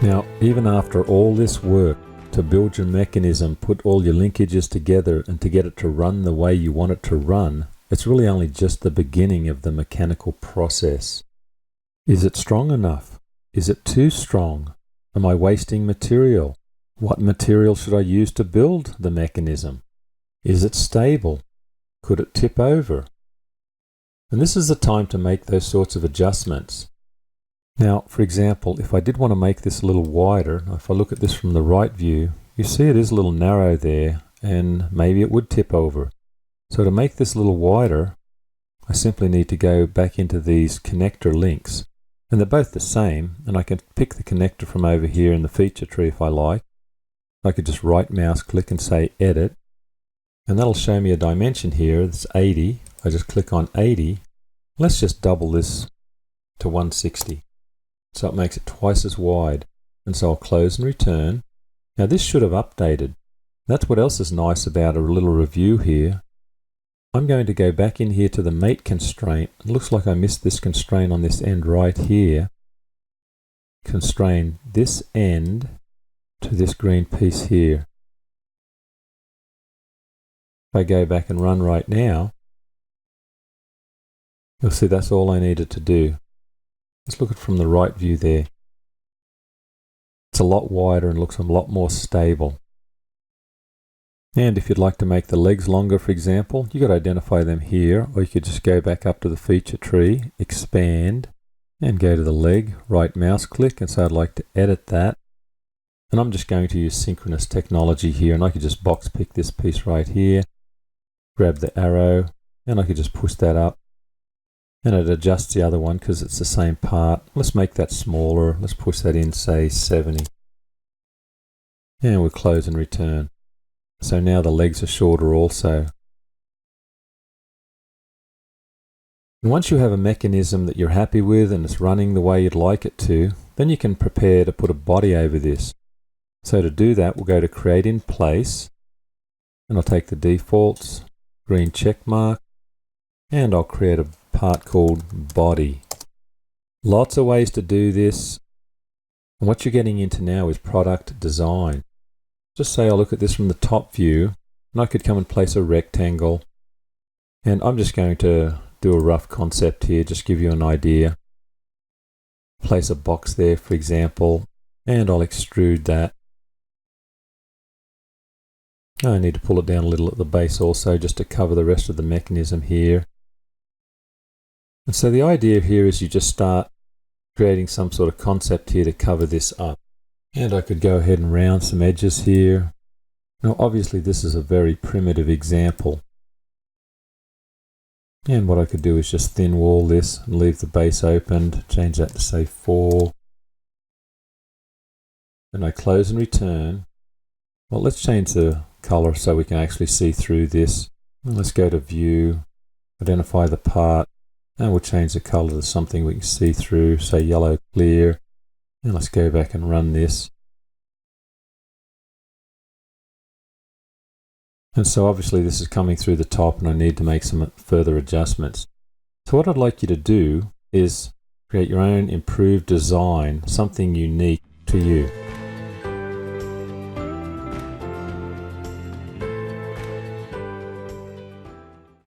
Now, even after all this work to build your mechanism, put all your linkages together and to get it to run the way you want it to run, it's really only just the beginning of the mechanical process. Is it strong enough? Is it too strong? Am I wasting material? What material should I use to build the mechanism? Is it stable? Could it tip over? And this is the time to make those sorts of adjustments. Now, for example, if I did want to make this a little wider, if I look at this from the right view, you see it is a little narrow there, and maybe it would tip over. So to make this a little wider, I simply need to go back into these connector links. And they're both the same, and I can pick the connector from over here in the feature tree if I like. I could just right mouse click and say edit, and that'll show me a dimension here. It's 80. I just click on 80. Let's just double this to 160. So it makes it twice as wide. And so I'll close and return. Now this should have updated. That's what else is nice about a little review here. I'm going to go back in here to the mate constraint. It looks like I missed this constraint on this end right here. Constrain this end to this green piece here. If I go back and run right now, you'll see that's all I needed to do. Let's look at it from the right view there. It's a lot wider and looks a lot more stable. And if you'd like to make the legs longer, for example, you could identify them here, or you could just go back up to the feature tree, expand, and go to the leg, right mouse click, and say I'd like to edit that. And I'm just going to use synchronous technology here, and I could just box pick this piece right here, grab the arrow, and I could just push that up. And it adjusts the other one because it's the same part. Let's make that smaller. Let's push that in, say 70. And we'll close and return. So now the legs are shorter also. And once you have a mechanism that you're happy with and it's running the way you'd like it to, then you can prepare to put a body over this. So to do that, we'll go to Create in Place, and I'll take the defaults, green check mark, and I'll create a part called Body. Lots of ways to do this. And what you're getting into now is product design. Just say I look at this from the top view, and I could come and place a rectangle. And I'm just going to do a rough concept here, just give you an idea. Place a box there, for example, and I'll extrude that. I need to pull it down a little at the base also, just to cover the rest of the mechanism here. And so the idea here is you just start creating some sort of concept here to cover this up. And I could go ahead and round some edges here. Now obviously this is a very primitive example. And what I could do is just thin wall this and leave the base opened, change that to say 4. And I close and return. Well, let's change the color so we can actually see through this. And let's go to View, identify the part, and we'll change the color to something we can see through, say yellow clear. And let's go back and run this. And so obviously this is coming through the top and I need to make some further adjustments. So what I'd like you to do is create your own improved design, something unique to you.